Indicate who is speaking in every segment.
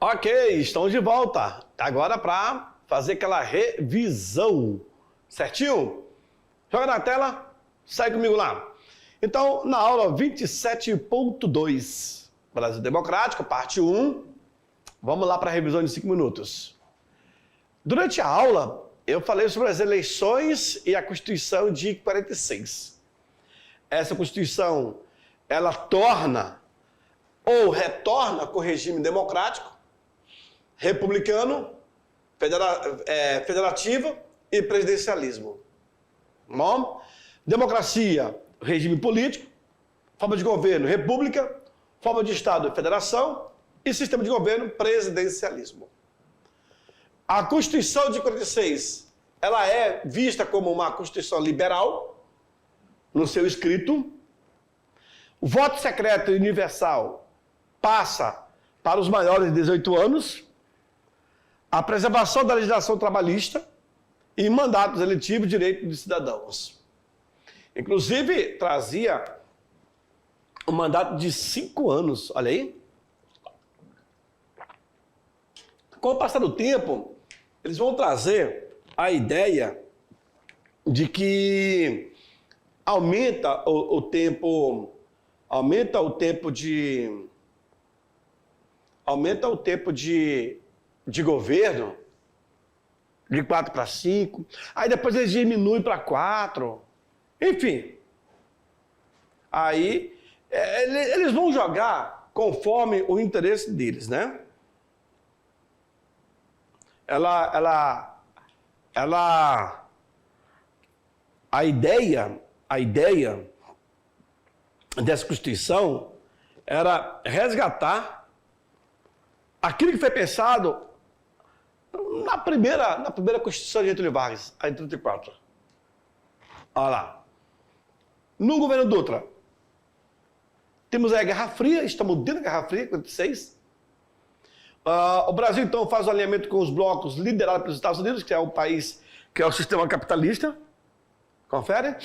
Speaker 1: Ok, estamos de volta. Agora para fazer aquela revisão. Certinho? Joga na tela, sai comigo lá. Então, na aula 27.2, Brasil Democrático, parte 1, vamos lá para a revisão de 5 minutos. Durante a aula, eu falei sobre as eleições e a Constituição de 46. Essa Constituição, ela torna ou retorna com o regime democrático, republicano, federativo e presidencialismo. Bom? Democracia, regime político, forma de governo, república, forma de Estado, federação e sistema de governo, presidencialismo. A Constituição de 46, ela é vista como uma Constituição liberal, no seu escrito. O voto secreto e universal passa para os maiores de 18 anos, a preservação da legislação trabalhista e mandatos eletivos, direitos de cidadãos. Inclusive, trazia um mandato de 5 anos, olha aí. Com o passar do tempo, eles vão trazer a ideia de que aumenta o tempo de governo de 4 para 5, aí depois eles diminuem para 4, enfim. Aí eles vão jogar conforme o interesse deles, né? A ideia dessa Constituição era resgatar aquilo que foi pensado na primeira Constituição de Getúlio Vargas, a de 34. Olha lá. No governo Dutra, temos a Guerra Fria, estamos dentro da Guerra Fria, 46. O Brasil, então, faz o alinhamento com os blocos liderados pelos Estados Unidos, que é o país, que é o sistema capitalista. Confere?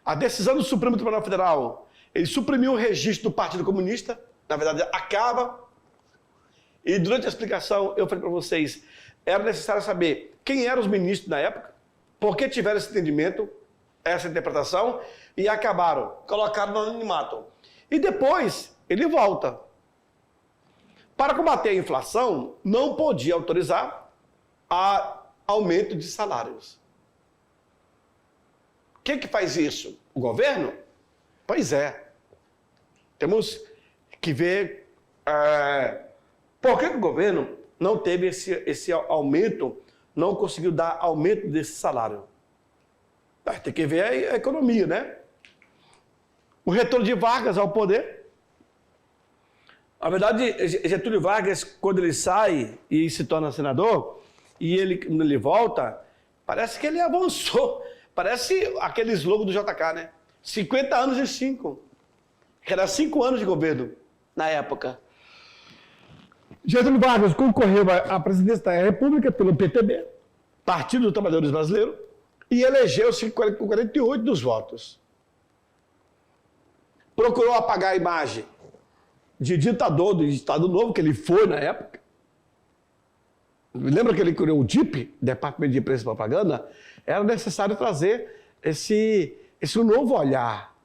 Speaker 1: A decisão do Supremo Tribunal Federal, ele suprimiu o registro do Partido Comunista, na verdade, acaba. E durante a explicação, eu falei para vocês, era necessário saber quem eram os ministros na época, por que tiveram esse entendimento, essa interpretação, e acabaram, colocaram no anonimato. E depois, ele volta. Para combater a inflação, não podia autorizar aumento de salários. Quem que faz isso? O governo? Pois é. Temos que ver por que o governo não teve esse aumento, não conseguiu dar aumento desse salário. Tem que ver a economia, né? O retorno de Vargas ao poder. Na verdade, Getúlio Vargas, quando ele sai e se torna senador, e quando ele volta, parece que ele avançou. Parece aquele slogan do JK, né? 50 anos e 5. Que era 5 anos de governo na época. Getúlio Vargas concorreu à presidência da República pelo PTB, Partido dos Trabalhadores Brasileiro, e elegeu-se com 48 dos votos. Procurou apagar a imagem de ditador do Estado Novo, que ele foi na época. Lembra que ele criou o DIP, Departamento de Imprensa e Propaganda? Era necessário trazer esse novo olhar.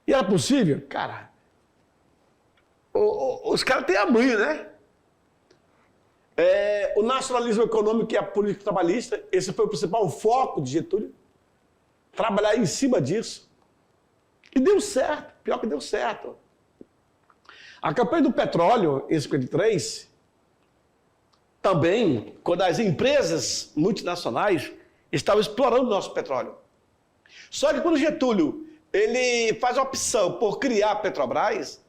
Speaker 1: E era possível? Cara, os caras têm a manha, né? O nacionalismo econômico e a política trabalhista, esse foi o principal foco de Getúlio. Trabalhar em cima disso. E deu certo, pior que deu certo. A campanha do petróleo, em 53, também, quando as empresas multinacionais estavam explorando o nosso petróleo. Só que quando Getúlio ele faz a opção por criar a Petrobras,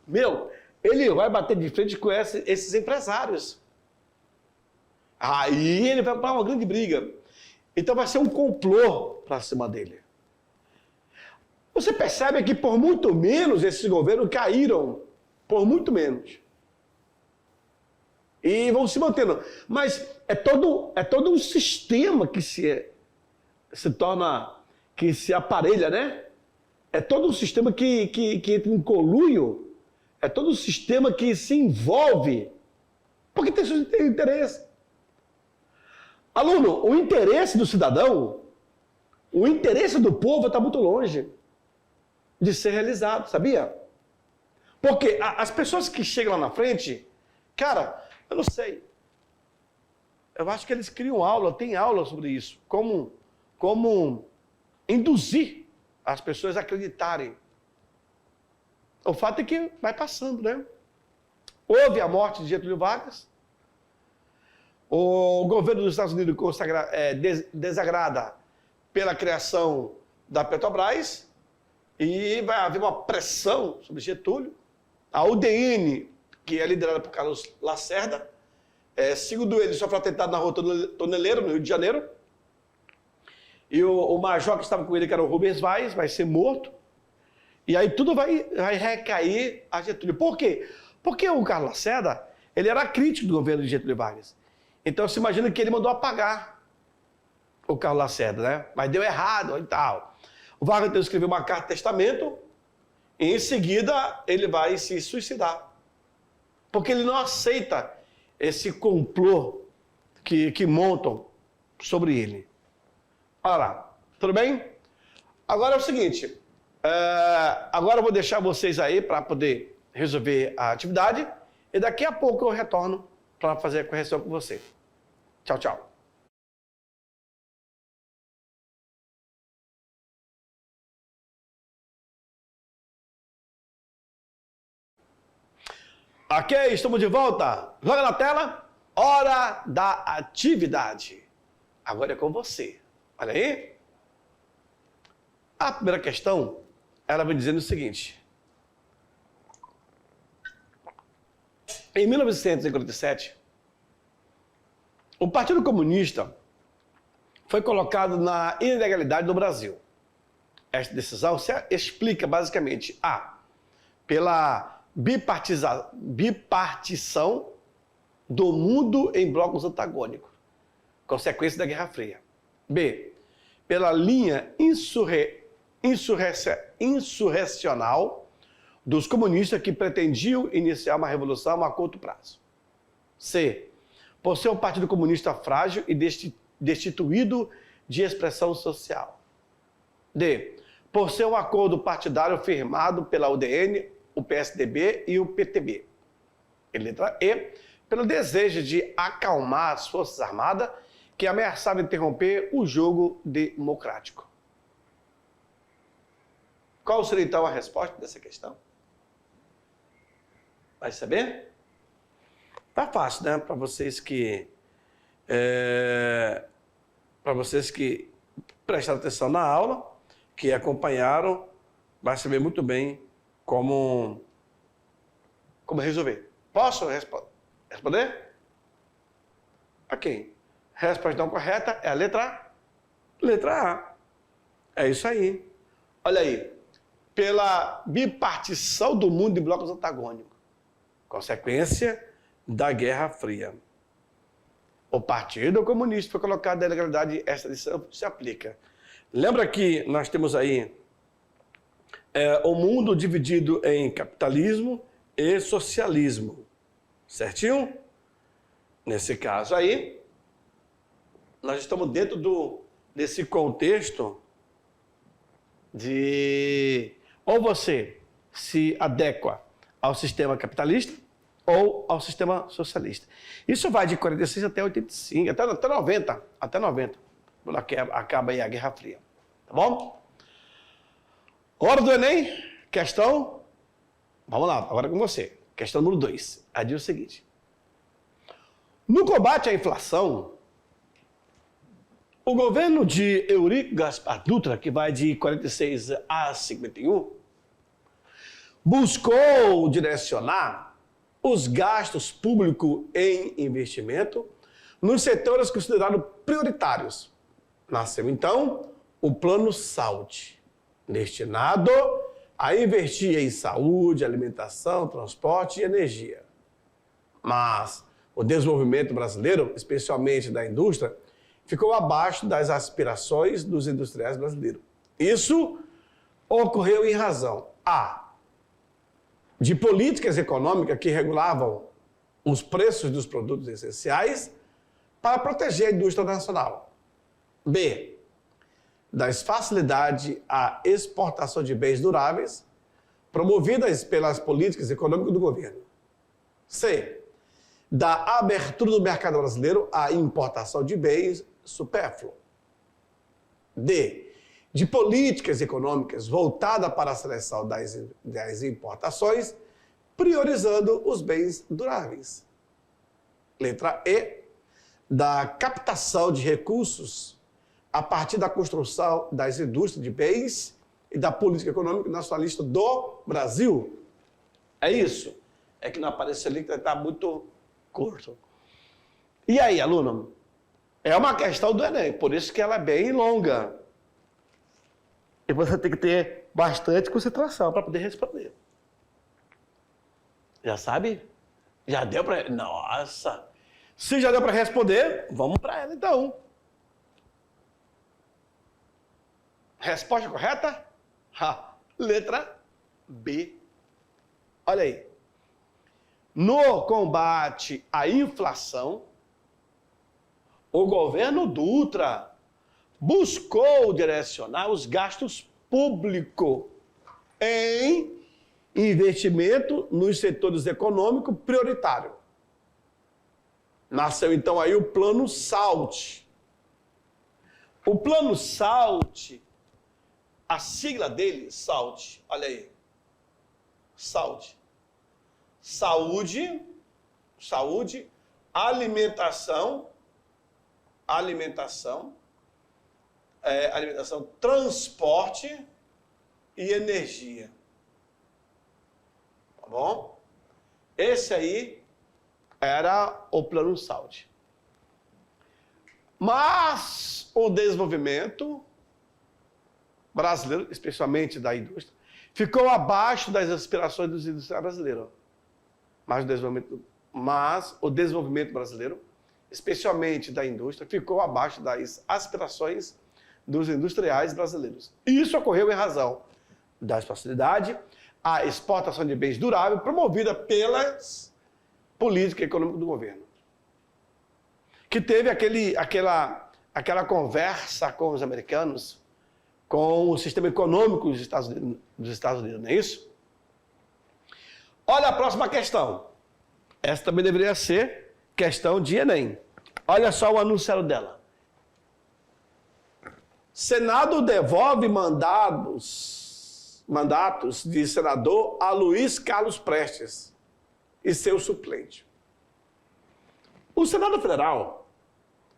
Speaker 1: ele vai bater de frente com esses empresários. Aí ele vai para uma grande briga. Então vai ser um complô para cima dele. Você percebe que por muito menos esses governos caíram, por muito menos. E vão se mantendo. Mas é todo um sistema que se torna, que se aparelha, né? É todo um sistema que entra em conluio É todo o sistema que se envolve, porque tem seu interesse. Aluno, o interesse do cidadão, o interesse do povo está muito longe de ser realizado, sabia? Porque as pessoas que chegam lá na frente, cara, eu não sei. Eu acho que eles criam aula, tem aula sobre isso. Como induzir as pessoas a acreditarem. O fato é que vai passando, né? Houve a morte de Getúlio Vargas. O governo dos Estados Unidos desagrada pela criação da Petrobras e vai haver uma pressão sobre Getúlio. A UDN, que é liderada por Carlos Lacerda, segundo ele, sofreu atentado na Rua Toneleiro, no Rio de Janeiro. E o major que estava com ele, que era o Rubens Vaz, vai ser morto. E aí tudo vai recair a Getúlio. Por quê? Porque o Carlos Lacerda, ele era crítico do governo de Getúlio Vargas. Então se imagina que ele mandou apagar o Carlos Lacerda, né? Mas deu errado e tal. O Vargas então escreveu uma carta de testamento e em seguida ele vai se suicidar. Porque ele não aceita esse complô que montam sobre ele. Olha lá, tudo bem? Agora é o seguinte, agora eu vou deixar vocês aí para poder resolver a atividade e daqui a pouco eu retorno para fazer a correção com você. Tchau, tchau. Ok, estamos de volta. Joga na tela. Hora da atividade. Agora é com você. Olha aí. A primeira questão, ela vem dizendo o seguinte. Em 1947, o Partido Comunista foi colocado na ilegalidade no Brasil. Esta decisão se explica basicamente pela bipartição do mundo em blocos antagônicos, consequência da Guerra Fria. B, pela linha insurrecional dos comunistas que pretendiam iniciar uma revolução a curto prazo. C, por ser um partido comunista frágil e destituído de expressão social. D, por ser um acordo partidário firmado pela UDN, o PSDB e o PTB. E letra E, pelo desejo de acalmar as Forças Armadas que ameaçavam interromper o jogo democrático. Qual seria então a resposta dessa questão? Vai saber? Tá fácil, né? Para vocês que prestaram atenção na aula, que acompanharam, vai saber muito bem como resolver. Posso responder? Ok. Resposta não correta é a letra A. É isso aí. Olha aí. Pela bipartição do mundo em blocos antagônicos. Consequência da Guerra Fria. O Partido Comunista foi colocado na ilegalidade, essa decisão se aplica. Lembra que nós temos aí o mundo dividido em capitalismo e socialismo. Certinho? Nesse caso aí, nós estamos dentro desse contexto de ou você se adequa ao sistema capitalista ou ao sistema socialista. Isso vai de 46 até 85, até 90, quando acaba aí a Guerra Fria. Tá bom? Hora do Enem, questão, vamos lá, agora com você. Questão número 2. A diz o seguinte. No combate à inflação, o governo de Eurico Gaspar Dutra, que vai de 46 a 51, buscou direcionar os gastos públicos em investimento nos setores considerados prioritários. Nasceu, então, o Plano Saúde, destinado a investir em saúde, alimentação, transporte e energia. Mas o desenvolvimento brasileiro, especialmente da indústria, ficou abaixo das aspirações dos industriais brasileiros. Isso ocorreu em razão a de políticas econômicas que regulavam os preços dos produtos essenciais para proteger a indústria nacional. B. Das facilidades à exportação de bens duráveis promovidas pelas políticas econômicas do governo. C. Da abertura do mercado brasileiro à importação de bens supérfluos. D. De políticas econômicas voltadas para a seleção das importações, priorizando os bens duráveis. Letra E. Da captação de recursos a partir da construção das indústrias de bens e da política econômica nacionalista do Brasil. É isso. É que não apareceu ali, que está muito curto. E aí, aluno? É uma questão do Enem, por isso que ela é bem longa. E você tem que ter bastante concentração para poder responder. Já sabe? Já deu para... Nossa! Se já deu para responder, vamos para ela então. Resposta correta? Letra B. Olha aí. No combate à inflação, o governo Dutra buscou direcionar os gastos públicos em investimento nos setores econômicos prioritários. Nasceu então aí o Plano SALT. O Plano SALT, a sigla dele, SALT, olha aí. SALT. Saúde, alimentação, transporte e energia. Tá bom? Esse aí era o Plano SALT. Mas o desenvolvimento brasileiro, especialmente da indústria, ficou abaixo das aspirações dos industriais brasileiros. Mas o desenvolvimento brasileiro, especialmente da indústria, ficou abaixo das aspirações dos industriais brasileiros. Isso ocorreu em razão da facilidade à exportação de bens duráveis promovida pelas políticas econômicas do governo. Que teve aquela conversa com os americanos, com o sistema econômico dos Estados Unidos, não é isso? Olha a próxima questão. Essa também deveria ser questão de Enem. Olha só o anunciado dela. Senado devolve mandatos de senador a Luiz Carlos Prestes e seu suplente. O Senado Federal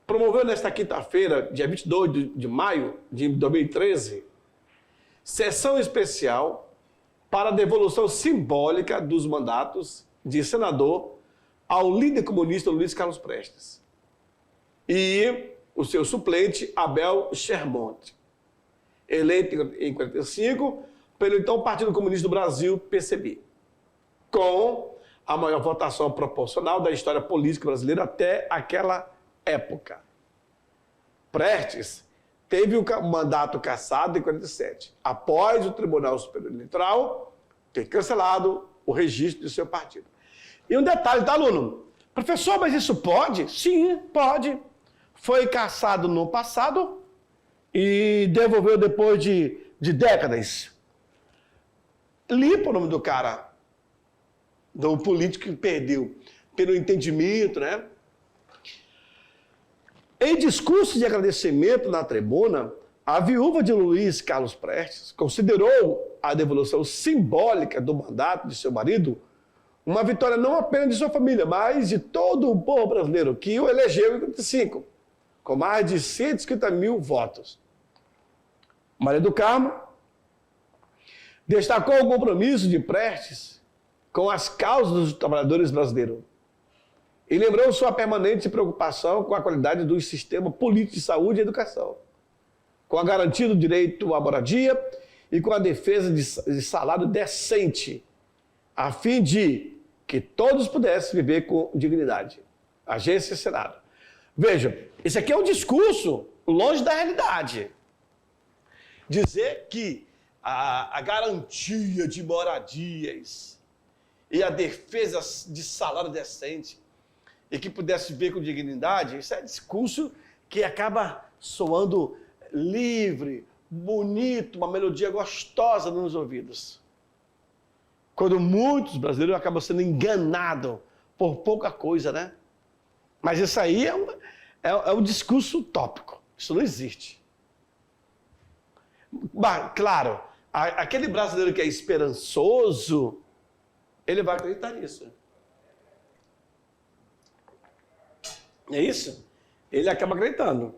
Speaker 1: promoveu nesta quinta-feira, dia 22 de maio de 2013, sessão especial para a devolução simbólica dos mandatos de senador ao líder comunista Luiz Carlos Prestes e o seu suplente Abel Shermont, eleito em 1945 pelo então Partido Comunista do Brasil, PCB, com a maior votação proporcional da história política brasileira até aquela época. Prestes teve o mandato cassado em 1947, após o Tribunal Superior Eleitoral ter cancelado o registro do seu partido. E um detalhe, tá, aluno? Professor, mas isso pode? Sim, pode. Foi cassado no passado e devolveu depois de décadas. Limpa o nome do cara, do político que perdeu, pelo entendimento, né? Em discurso de agradecimento na tribuna, a viúva de Luiz Carlos Prestes considerou a devolução simbólica do mandato de seu marido uma vitória não apenas de sua família, mas de todo o povo brasileiro, que o elegeu em 1945, com mais de 150 mil votos. Maria do Carmo destacou o compromisso de Prestes com as causas dos trabalhadores brasileiros e lembrou sua permanente preocupação com a qualidade do sistema político de saúde e educação, com a garantia do direito à moradia e com a defesa de salário decente, a fim de que todos pudessem viver com dignidade. Agência Senado. Vejam, esse aqui é um discurso longe da realidade. Dizer que a garantia de moradias e a defesa de salário decente e que pudesse viver com dignidade, isso é discurso que acaba soando livre, bonito, uma melodia gostosa nos ouvidos. Quando muitos brasileiros acabam sendo enganados por pouca coisa, né? Mas isso aí é um discurso utópico. Isso não existe. Mas, claro, aquele brasileiro que é esperançoso, ele vai acreditar nisso. É isso? Ele acaba acreditando.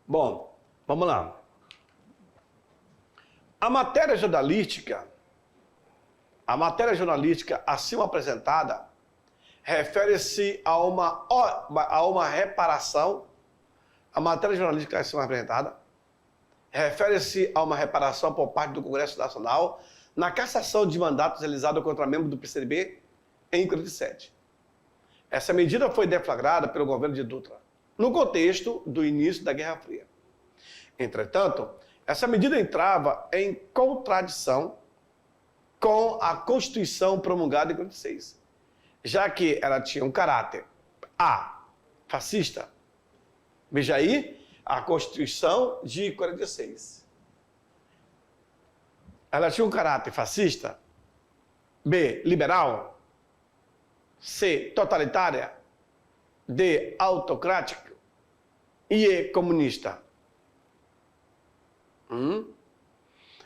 Speaker 1: Bom, vamos lá. A matéria jornalística acima apresentada refere-se a uma reparação. A matéria jornalística acima apresentada refere-se a uma reparação por parte do Congresso Nacional na cassação de mandatos realizada contra membros do PCB em 47. Essa medida foi deflagrada pelo governo de Dutra, no contexto do início da Guerra Fria. Entretanto, essa medida entrava em contradição com a Constituição promulgada em 46, já que ela tinha um caráter A, fascista. Veja aí a Constituição de 46. Ela tinha um caráter fascista, B, liberal, C, totalitária, D, autocrático e E, comunista.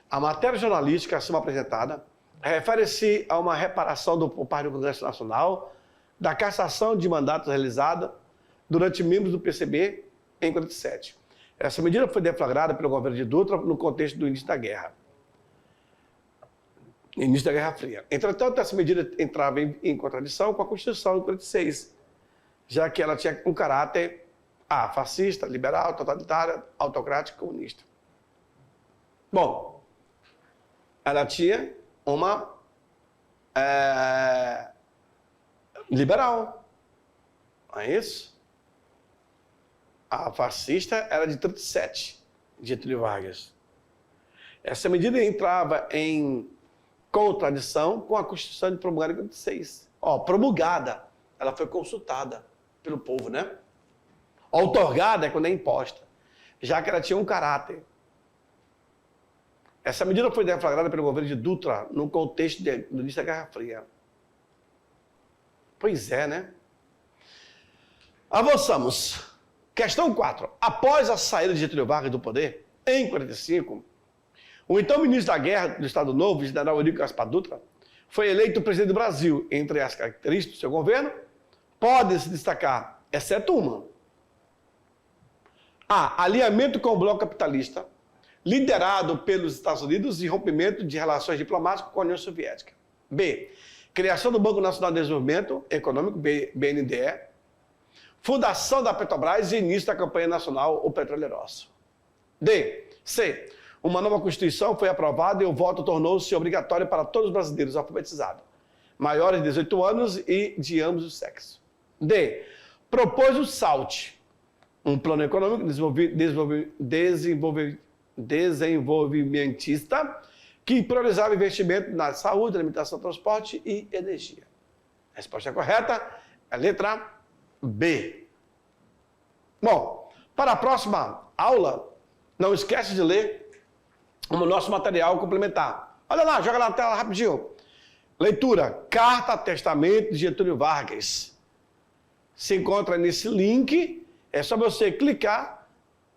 Speaker 1: A matéria jornalística acima apresentada refere-se a uma reparação por parte do Congresso Nacional da cassação de mandatos realizada durante membros do PCB em 47. Essa medida foi deflagrada pelo governo de Dutra no contexto do início da guerra. Início da Guerra Fria. Entretanto, essa medida entrava em contradição com a Constituição de 46, já que ela tinha um caráter A, fascista, liberal, totalitária, autocrático e comunista. Bom, ela tinha uma liberal, não é isso? A fascista era de 37, Getúlio Vargas. Essa medida entrava em contradição com a Constituição de promulgada em 46. Promulgada, ela foi consultada pelo povo, né? Outorgada é quando é imposta, já que ela tinha um caráter. Essa medida foi deflagrada pelo governo de Dutra no contexto do início da Guerra Fria. Pois é, né? Avançamos. Questão 4. Após a saída de Getúlio Vargas do poder, em 45, o então ministro da Guerra do Estado Novo, general Eurico Gaspar Dutra, foi eleito presidente do Brasil. Entre as características do seu governo, podem se destacar, exceto uma: A. Alinhamento com o bloco capitalista, liderado pelos Estados Unidos e rompimento de relações diplomáticas com a União Soviética. B. Criação do Banco Nacional de Desenvolvimento Econômico, BNDE, fundação da Petrobras e início da campanha nacional, o Petróleo Nosso. D. C. Uma nova Constituição foi aprovada e o voto tornou-se obrigatório para todos os brasileiros alfabetizados, maiores de 18 anos e de ambos os sexos. D. Propôs o SALT, um plano econômico desenvolvimentista que priorizava investimento na saúde, alimentação, transporte e energia. A resposta correta é a letra B. Bom, para a próxima aula, não esquece de ler o nosso material complementar. Olha lá, joga lá na tela rapidinho. Leitura, Carta Testamento de Getúlio Vargas. Se encontra nesse link, é só você clicar,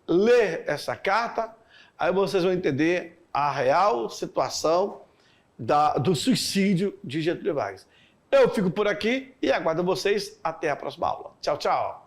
Speaker 1: ler essa carta, aí vocês vão entender a real situação do suicídio de Getúlio Vargas. Eu fico por aqui e aguardo vocês até a próxima aula. Tchau, tchau.